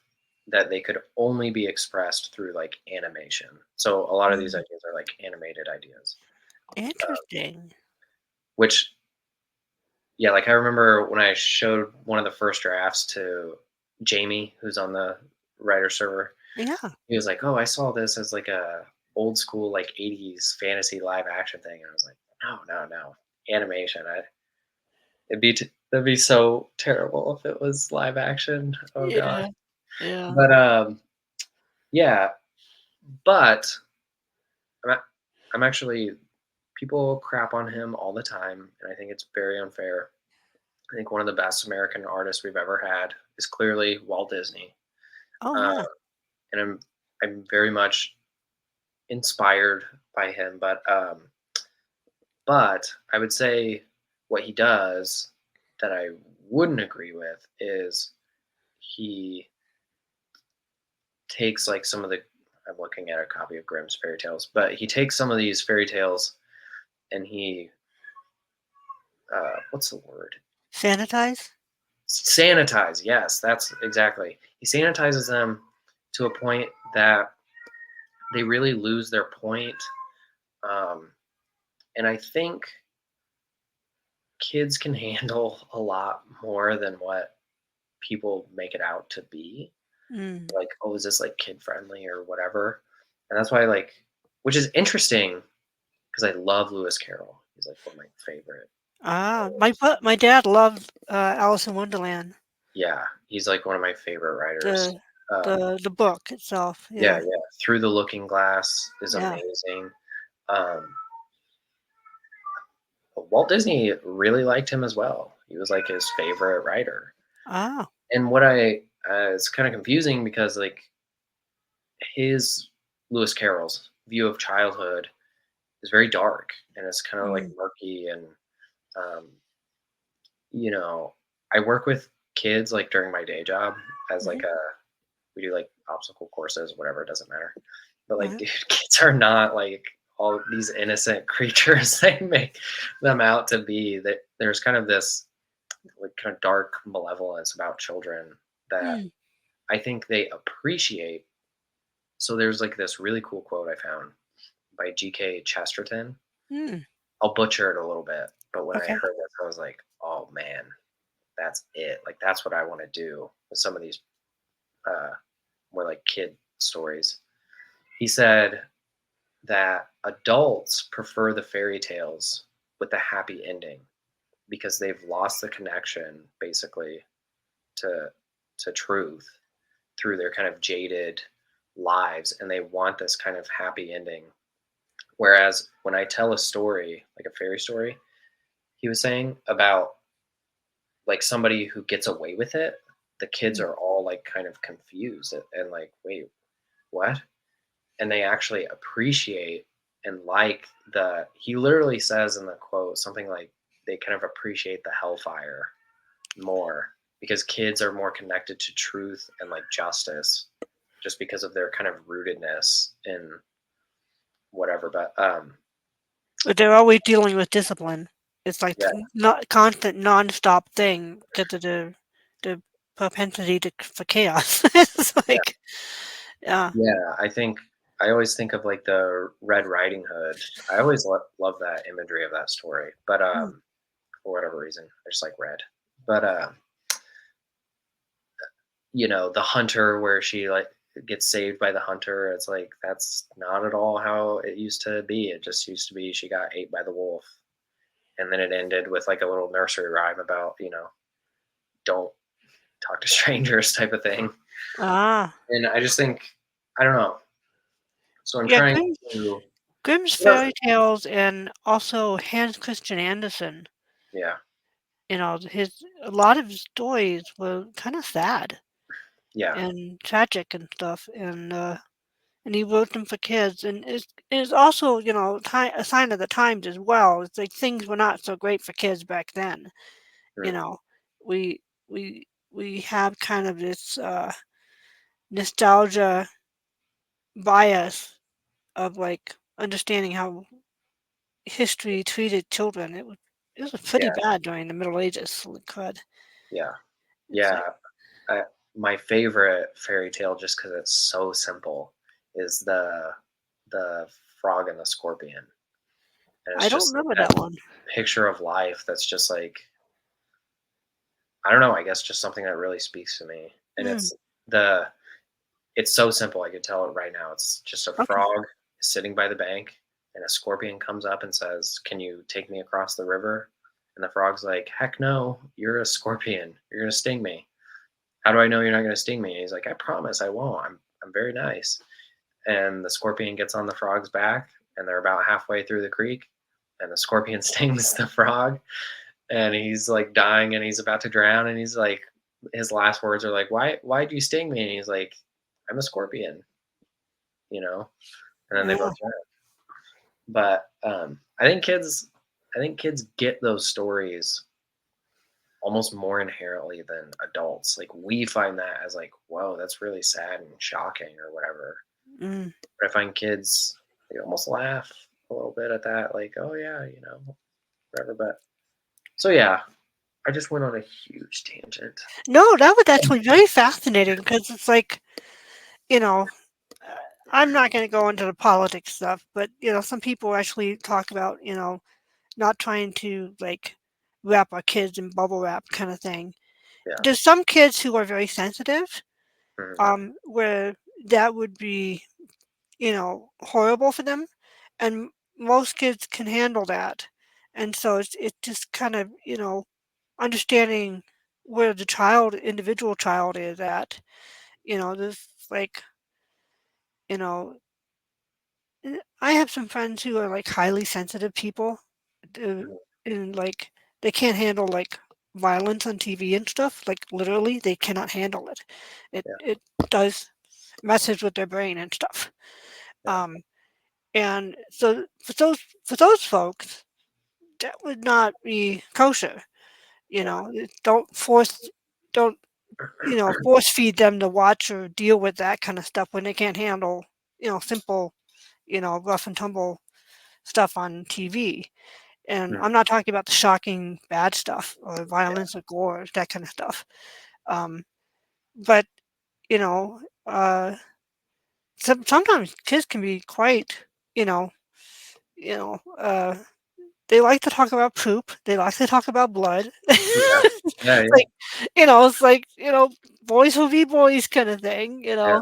that they could only be expressed through like animation. So a lot of these Mm, ideas are like animated ideas, interesting. which yeah, like I remember when I showed one of the first drafts to Jamie, who's on the writer server. Yeah. He was like, "Oh, I saw this as like a old school like '80s fantasy live action thing," and I was like, "No, no, no, animation. That'd be so terrible if it was live action. Oh god." Yeah. Yeah. But yeah, but I'm a- I'm actually people crap on him all the time, and I think it's very unfair. I think one of the best American artists we've ever had is clearly Walt Disney, Oh, uh, yeah. and I'm very much inspired by him. But I would say what he does that I wouldn't agree with is he takes like some of the I'm looking at a copy of Grimm's fairy tales, but he takes some of these fairy tales and he what's the word? Sanitize? Sanitize. Yes, that's exactly. He sanitizes them to a point that they really lose their point. Um, and I think kids can handle a lot more than what people make it out to be. Mm. Like, oh, is this like kid friendly or whatever? And that's why, like, which is interesting because I love Lewis Carroll. He's like one of my favorite. Ah, Writers. my dad loved, Alice in Wonderland, Yeah, he's like one of my favorite writers. the Um, the book itself, yeah, yeah, yeah. Through the Looking Glass is yeah. amazing. Um, but Walt Disney really liked him as well. He was like his favorite writer. Ah, And it's kind of confusing because like his Lewis Carroll's view of childhood is very dark and it's kind of like mm, murky and um, you know, I work with kids like during my day job as like mhm, a we do like obstacle courses, whatever, it doesn't matter. But like, mhm, dude, kids are not like all these innocent creatures they make them out to be. That there's kind of this like kind of dark malevolence about children that mm, I think they appreciate. So there's like this really cool quote I found by G.K. Chesterton. mm, I'll butcher it a little bit, but when I okay. heard this, I was like, oh man, that's it. Like that's what I want to do with some of these uh, more like kid stories. He said that adults prefer the fairy tales with the happy ending because they've lost the connection basically to truth through their kind of jaded lives and they want this kind of happy ending. Whereas when I tell a story, like a fairy story, he was saying about like somebody who gets away with it, the kids Mm, are all like kind of confused and like, wait, what? And they actually appreciate and like he literally says in the quote something like they kind of appreciate the hellfire more because kids are more connected to truth and like justice just because of their kind of rootedness in whatever. But but they're always dealing with discipline. It's like yeah, not constant nonstop thing because of the propensity for chaos. It's yeah, like, yeah, yeah, I think I always think of like the Red Riding Hood. I always love that imagery of that story, but mm, for whatever reason I just like red. But you know, the hunter where she like gets saved by the hunter. It's like that's not at all how it used to be. It just used to be she got ate by the wolf. And then it ended with like a little nursery rhyme about, you know, don't talk to strangers type of thing. ah. And I just think I don't know. So I'm Yeah, trying to Grimm's you know, fairy tales and also Hans Christian Andersen, yeah, his a lot of his stories were kinda sad yeah, and tragic and stuff, and he wrote them for kids, and it's also, a sign of the times as well. It's like things were not so great for kids back then, you mm, know? We we have kind of this, nostalgia bias of, like, understanding how history treated children. It was pretty yeah, bad during the Middle Ages, holy crud. yeah. It's Yeah, like, I, my favorite fairy tale, just because it's so simple, is the frog and the scorpion, and it's I don't just like remember that that one. picture of life that's just like, I don't know, I guess just something that really speaks to me. And Mm, the it's so simple, I could tell it right now. It's just a okay. frog sitting by the bank, and a scorpion comes up and says, "Can you take me across the river?" And the frog's like, "Heck no, you're a scorpion. You're gonna sting me. How do I know you're not gonna sting me?" And he's like, "I promise I won't. I'm very nice." And the scorpion gets on the frog's back, and they're about halfway through the creek, and the scorpion stings the frog, and he's like dying, and he's about to drown, and he's like, his last words are like, why do you sting me?" And he's like, "I'm a scorpion, you know." And then they Yeah. both drown. But I think kids get those stories almost more inherently than adults. Like, we find that as like, whoa, that's really sad and shocking or whatever. Mm. But I find kids, they almost laugh a little bit at that, like, oh yeah, whatever. But so yeah, I just went on a huge tangent. No, that was actually very fascinating because it's like, you know, uh, I'm not going to go into the politics stuff, but some people actually talk about, not trying to like wrap our kids in bubble wrap kind of thing. Yeah. There's some kids who are very sensitive, Mhm. where that would be, horrible for them, and most kids can handle that. And so it's just kind of, understanding where the individual child is at. There's like, you know, I have some friends who are like highly sensitive people, uh, Mhm. and like they can't handle like violence on TV and stuff. Like literally, they cannot handle it. It Yeah. it does messes with their brain and stuff. Yeah. Um, and so for those folks, that would not be kosher. Don't force feed them to watch or deal with that kind of stuff when they can't handle simple rough and tumble stuff on TV. And Mhm. I'm not talking about the shocking bad stuff or violence or gore, that kind of stuff. Um, but you know, uh, sometimes kids can be quite, you know, you know, uh, they like to talk about poop. They like to talk about blood. Yeah. Yeah. It's Yeah. like, boys will be boys kind of thing. Yeah.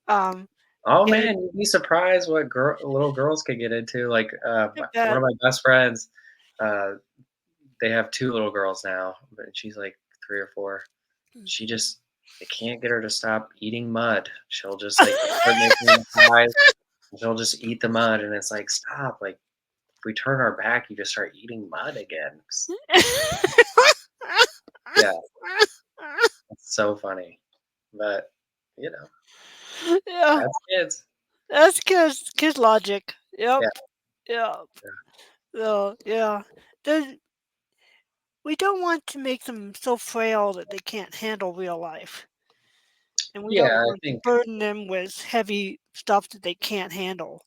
Um, Oh and man, you'd be surprised what little girls could get into. Like, I one bet. of my best friends, uh, they have two little girls now, but she's like 3 or 4. She just, they can't get her to stop eating mud. She'll just like start making pies, and she'll just eat the mud, and it's like, stop! Like, if we turn our back, you just start eating mud again. Yeah, it's so funny, but you know, Yeah, that's kids. that's kid logic. Yep, Yeah, yep. yeah, So, yeah. There's We don't want to make them so frail that they can't handle real life, and we yeah. don't I want to think, burden them with heavy stuff that they can't handle,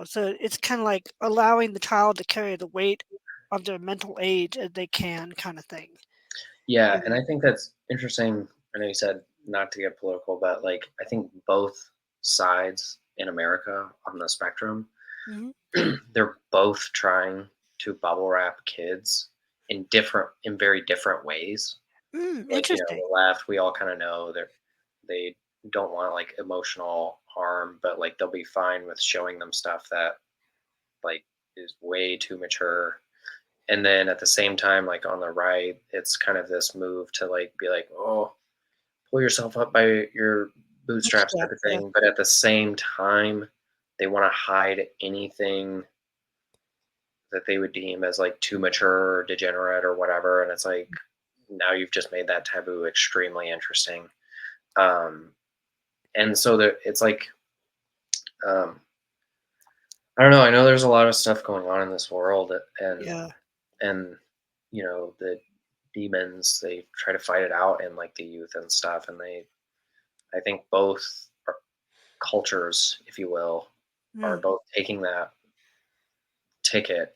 so it's kinda like allowing the child to carry the weight of their mental age as they can kinda thing, yeah, you and know? I think that's interesting. I know you said not to get political, but like, I think both sides in America on the spectrum, Mhm. they're both trying to bubble wrap kids in very different ways. Like, Interesting. the left, we all kind of know they don't want like emotional harm, but like they'll be fine with showing them stuff that like is way too mature. And then at the same time, like on the right, it's kind of this move to like be like, oh, pull yourself up by your bootstraps Bootstrap, type of yeah. thing. But at the same time, they want to hide anything that they would deem as like too mature or degenerate or whatever. And it's like, now you've just made that taboo extremely interesting. Um, and so it's like, um, I don't know. I know there's a lot of stuff going on in this world, Yeah. and the demons, they try to fight it out in like the youth and stuff, and I think both cultures, if you will, are Mm. both taking that ticket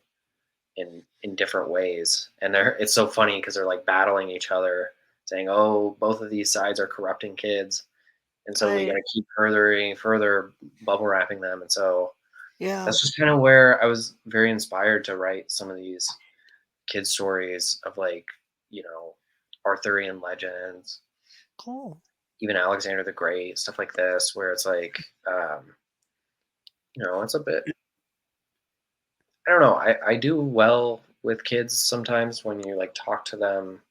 in different ways, and it's so funny because they're like battling each other. saying, "Oh, both of these sides are corrupting kids, and so we got I to keep further bubble wrapping them." And so yeah, that's just kind of where I was very inspired to write some of these kid stories of like, you know, Arthurian legends, cool. even Alexander the Great, stuff like this, where it's like, it's a bit, I don't know. I do well with kids sometimes when you like talk to them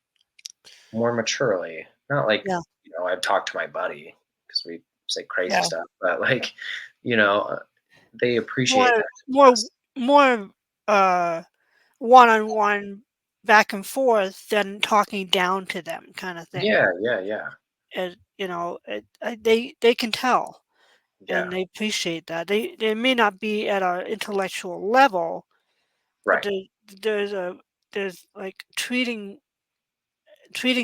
more maturely. Not like, Yeah, I'd talk to my buddy because we say crazy yeah. stuff, but like, you know, uh, they appreciate More that more less. more, uh, one-on-one back and forth than talking down to them kinda thing. Yeah, yeah, yeah, And, they can tell, yeah, and they appreciate that. They may not be at our intellectual level, but right. there's a there's, like, treating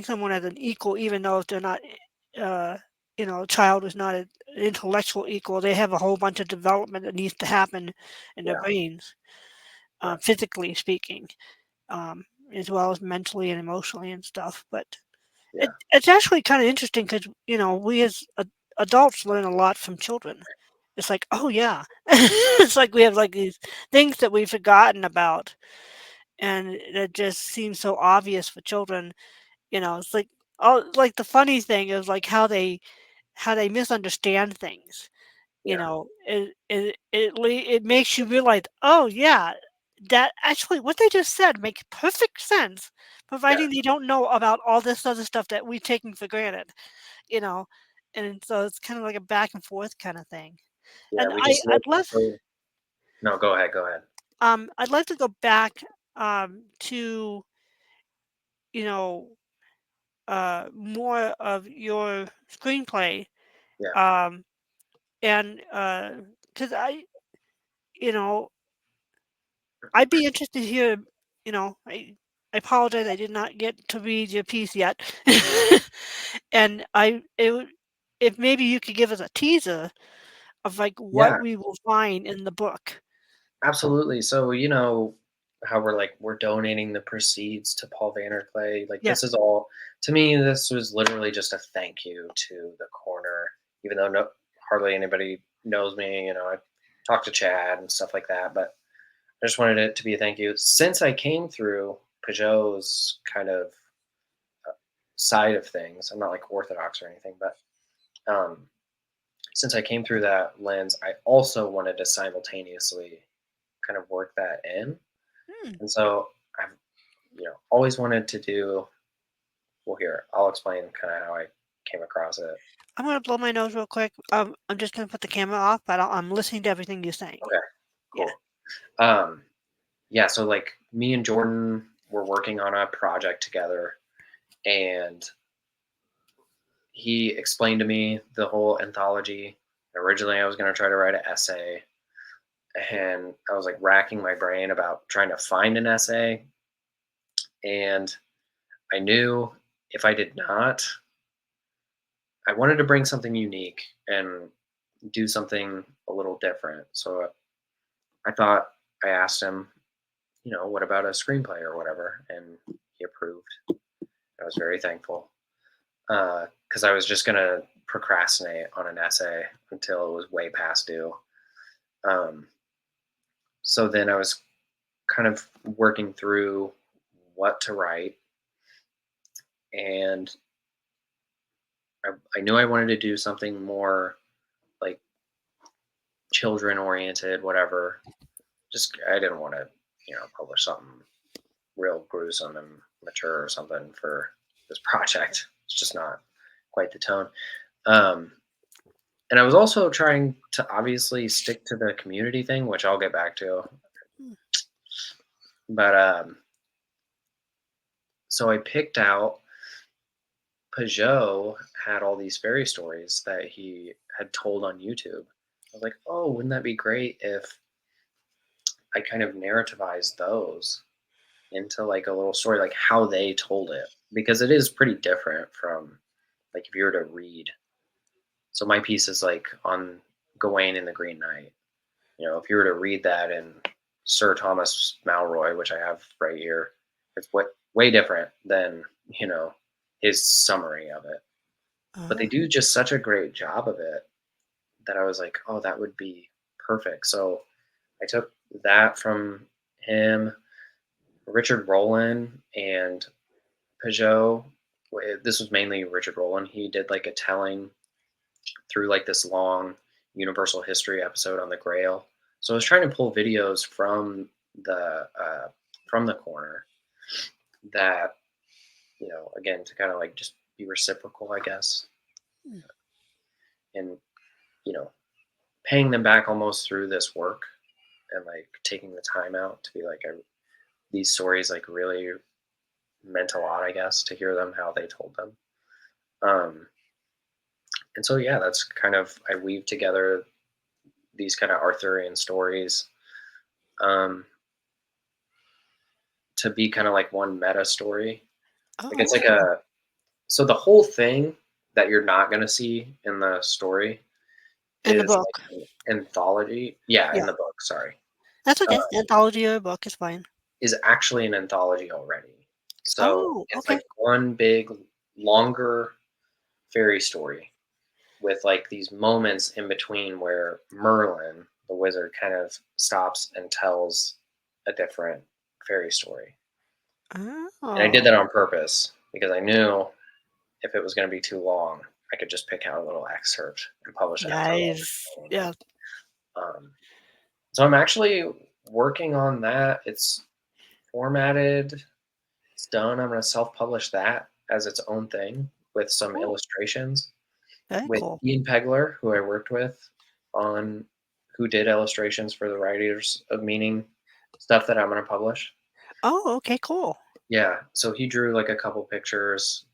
someone as an equal even though if they're not, a child is not an intellectual equal, they have a whole bunch of development that needs to happen in their Yeah, brains, right. physically speaking, as well as mentally and emotionally and stuff. But Yeah, it's actually kind of interesting because we as adults learn a lot from children. It's like, oh yeah, it's like we have like these things that we've forgotten about, and it just seems so obvious for children. It's like, oh, like the funny thing is like how they misunderstand things. yeah, It makes you realize, oh yeah, that actually what they just said makes perfect sense, yeah, providing they don't know about all this other stuff that we taken for granted, you know, and so it's kind of like a back and forth kind of thing. yeah. And We just live so. No, go ahead, go ahead. I'd like to go back to you know more of your screenplay, Yeah, um, and because you know I'd be interested to hear, I apologize, I did not get to read your piece yet. And it would if maybe you could give us a teaser of, like, yeah, what we will find in the book. absolutely. So, how we're donating the proceeds to Paul Vanderklay. Like, Yeah. this is all, to me, this was literally just a thank you to the corner, even though hardly anybody knows me. I talk to Chad and stuff like that, but I just wanted it to be a thank you. Since I came through Peugeot's kind of side of things, I'm not like orthodox or anything, but um, since I came through that lens, I also wanted to simultaneously kind of work that in. Hmm, And so I've, always wanted to do, well, here, I'll explain kind of how I came across it. I'm gonna blow my nose real quick. I'm just gonna put the camera off, but I'm listening to everything you're saying. Okay, Yeah. cool. Um, yeah, so like me and Jordan were working on a project together, and he explained to me the whole anthology. Originally, I was going to try to write an essay, and I was like racking my brain about trying to find an essay. And I knew if I did not, I wanted to bring something unique and do something a little different. So I thought, I asked him, what about a screenplay or whatever? And he approved. I was very thankful because I was just going to procrastinate on an essay until it was way past due. Um, so then I was kind of working through what to write, and I knew I wanted to do something more like children oriented, whatever. Just I didn't want to, publish something real gruesome and mature or something for this project. It's just not quite the tone. Um, and I was also trying to obviously stick to the community thing, which I'll get back to. Hmm, But so I picked out Peugeot had all these fairy stories that he had told on YouTube. I was like, oh, wouldn't that be great if I kind of narrativized those into like a little story, like how they told it, because it is pretty different from like if you were to read. So my piece is like on Gawain and the Green Knight. If you were to read that in Sir Thomas Malroy, which I have right here, it's way different than you know his summary of it. But they Oh, do just such a great job of it that I was like, oh, that would be perfect. So I took that from him, Richard Rowland, and Peugeot. This was mainly Richard Rowland. He did like a telling through like this long universal history episode on the Grail. So I was trying to pull videos from the corner that, again, to kind of like just be reciprocal, I guess, mm, and you know paying them back almost through this work, and like taking the time out to be like, these stories like really meant a lot, I guess, to hear them how they told them. Um, and so yeah, that's kind of, I weave together these kind of Arthurian stories, um, to be kind of like one meta story. Like oh, it's like cool. so the whole thing that you're not going to see in the story In the is book. like an anthology. Yeah, Yeah, in the book, sorry. that's Uh, okay. Anthology or book is fine. is actually an anthology already. So Oh, it's okay. like one big, longer fairy story with like these moments in between where Merlin, the wizard, kind of stops and tells a different fairy story. And I did Oh, that on purpose because I knew if it was going to be too long, I could just pick out a little excerpt and publish that for nice. one. Yeah. Um, so I'm actually working on that. It's formatted, it's done. I'm going to self-publish that as its own thing with some Cool. illustrations Very with cool. Ian Pegler, who I worked with on, who did illustrations for the Writers of Meaning stuff that I'm going to publish. Oh, okay, cool. Yeah, so he drew like a couple pictures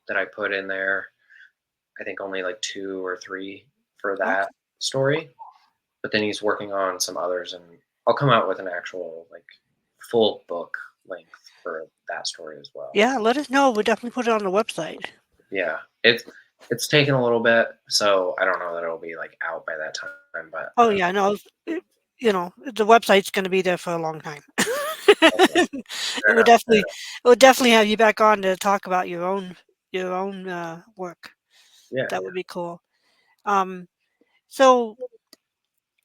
that I put in there. I think only like 2 or 3 for that Okay. story, but then he's working on some others, and I'll come out with an actual like full book length for that story as well. Yeah, let us know. We'll definitely put it on the website. Yeah, it's taken a little bit, so I don't know that it'll be like out by that time, but Oh, yeah, no, it the website's gonna be there for a long time. okay, It fair would enough. Fair definitely enough. it would definitely have you back on to talk about your own, work. Yeah, That would be cool. Um, so,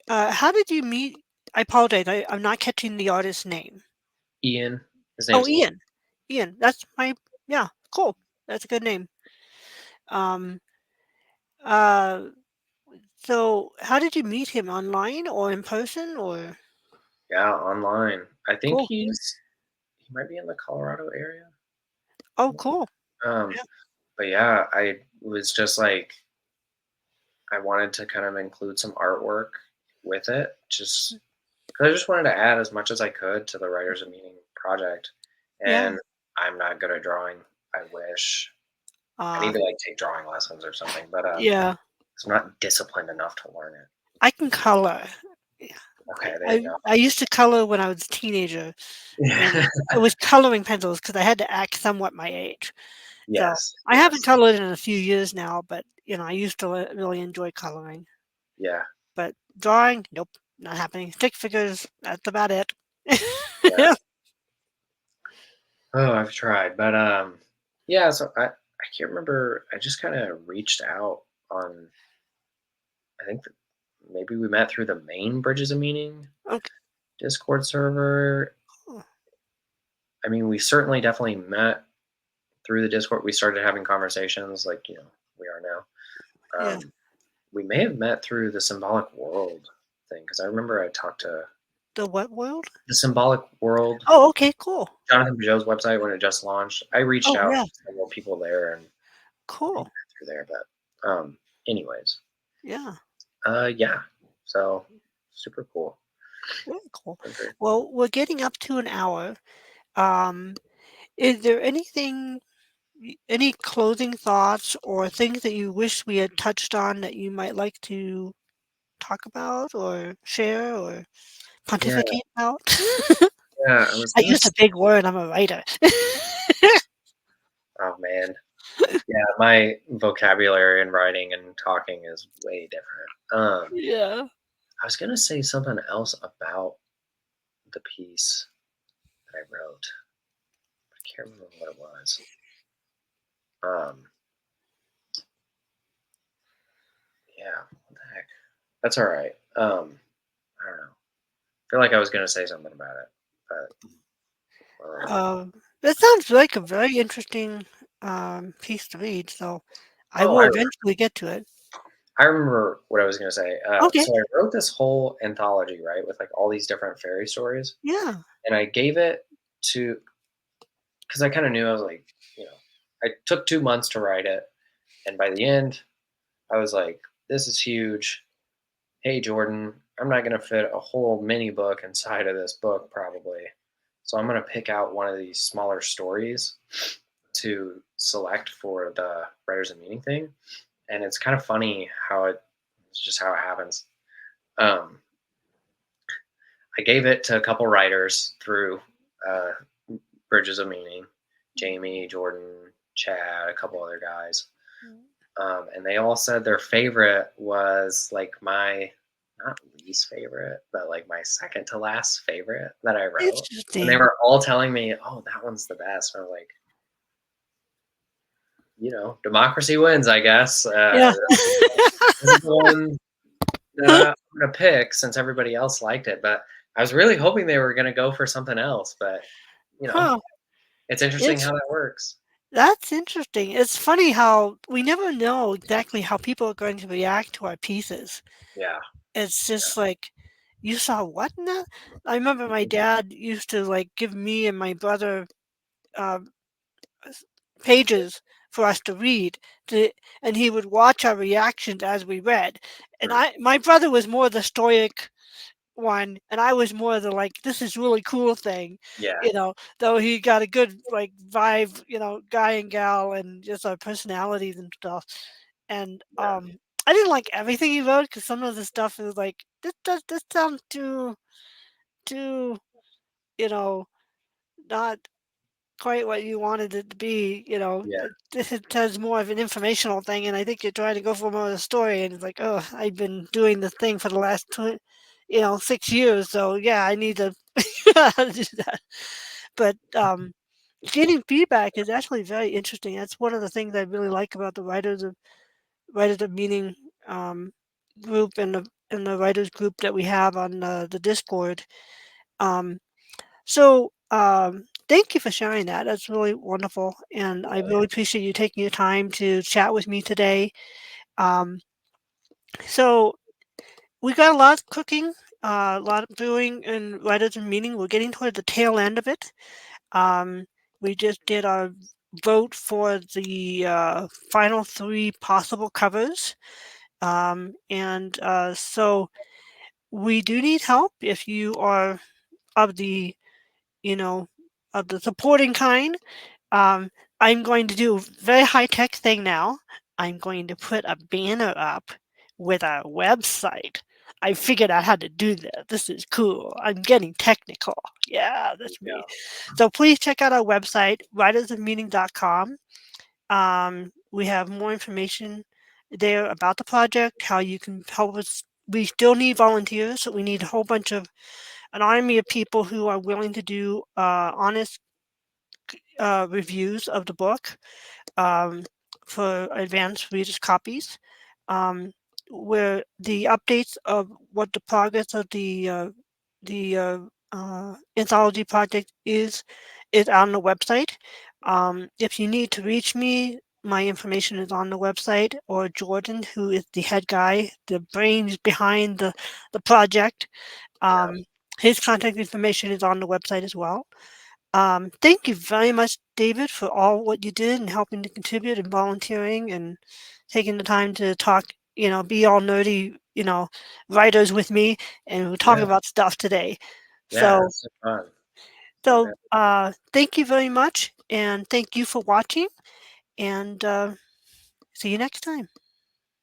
how did you meet I apologize, I'm not catching the artist's name. Ian. His Oh, name's Ian. Ian. Ian, that's my yeah, cool. That's a good name. Um, uh, so how did you meet him? Online or in person or Yeah, online. I think cool. he might be in the Colorado area. Oh, cool. Um, Yeah. but yeah, I was just like, I wanted to kind of include some artwork with it, just because I just wanted to add as much as I could to the Writers of Meaning project. Yeah. And I'm not good at drawing. I wish I need Uh, to like take drawing lessons or something, but yeah. 'cause I'm not disciplined enough to learn it. I can color. Yeah. Okay, there I you go. I used to color when I was a teenager, and I was coloring pencils because I had to act somewhat my age. So, Yes, I haven't yes, colored in a few years now, but, I used to really enjoy coloring. yeah, But drawing, nope, not happening. Stick figures, that's about it. yeah. Oh, I've tried, but yeah. So I can't remember. I just kind of reached out on. I think that maybe we met through the main Bridges of Meaning Okay. Discord server. Cool. I mean, we certainly definitely met through the Discord. We started having conversations like we are now. Yeah. We may have met through the Symbolic World thing because I remember I talked to The what world? the Symbolic World, Oh, okay, cool. Jonathan Peugeot's website when it just launched. I reached Oh, out yeah, to several people there, and I think cool. through there. But anyways, Yeah, yeah. So super cool. very cool. I'm very Well, we're getting up to an hour. Um, is there any closing thoughts or things that you wish we had touched on that you might like to talk about or share or Yeah, pontificate about? yeah. I was I gonna. used a big word, I'm a writer. Oh man, yeah. My vocabulary in writing and talking is way different. Yeah. I was gonna say something else about the piece that I wrote. I can't remember what it was. Um, yeah, what the heck? That's all right. I don't know. I feel like I was gonna say something about it, but That sounds like a very interesting piece to read. So I oh, will eventually get to it. I remember what I was gonna say. Okay. So I wrote this whole anthology, right, with like all these different fairy stories, Yeah. and I gave it to because I kind of knew I was like, you know, I took 2 months to write it, and by the end, I was like, this is huge. Hey, Jordan, I'm not going to fit a whole mini book inside of this book, probably. So I'm going to pick out one of these smaller stories to select for the Writers and Meaning thing. And it's kind of funny it's just how it happens. Um, I gave it to a couple writers through uh, Bridges of Meaning, Jamie, Jordan, Chad, a couple other guys. And they all said their favorite was like my not least favorite, but like my second to last favorite that I wrote. And they Interesting. were all telling me, "Oh, that one's the best." And I was like, democracy wins, I guess. Yeah. This is the one that I'm gonna pick since everybody else liked it. But I was really hoping they were gonna go for something else. But you know, Huh. it's interesting It's how that works. That's interesting. It's funny how we never know exactly how people are going to react to our pieces. Yeah, It's just like, "You saw what in that?" I remember my dad used to, like, give me and my brother, um, s pages for us to read to and he would watch our reactions as we read. And mm, my brother was more the stoic one, and I was more the, like, "This is really cool" thing, yeah, though he got a good, like, vibe, guy and gal and just our personalities and stuff. And, yeah, I didn't like everything he wrote because some of the stuff is like, this sounds too, you know, not quite what you wanted it to be, yeah, this it has more of an informational thing, and I think you're trying to go for more of a story, and it's like, "Oh, I've been doing this thing for the last 6 years, so yeah, I need to do that." But, getting feedback is actually very interesting. That's one of the things I really like about the Writers of Meaning, group and the writers group that we have on, the Discord. Um, thank you for sharing that. That's really wonderful, and I really appreciate you taking your time to chat with me today. Um, so we got a lot of cooking, a lot of brewing and writers and meeting. We're getting toward the tail end of it. Um, we just did our vote for the final three possible covers, so we do need help if you are of the you know of the supporting kind. Um, I'm going to do a very high-tech thing now. I'm going to put a banner up with our website. I figured out how to do that. This is cool. I'm getting technical. Yeah, that's me. yeah, So please check out our website, writersofmeaning.com. We have more information there about the project, how you can help us. We still need volunteers, so we need a whole bunch of an army of people who are willing to do honest reviews of the book for advanced readers' copies, um, where the updates of what the progress of the anthology project is on the website. If you need to reach me, my information is on the website, or Jordan, who is the head guy, the brains behind the project. yeah, Um, his contact information is on the website as well. Thank you very much, David, for all what you did and helping to contribute and volunteering and taking the time to talk, be all nerdy, writers with me and we're talking yeah, about stuff today. yeah. So, It's so fun. So so good. thank you very much and thank you for watching and see you next time.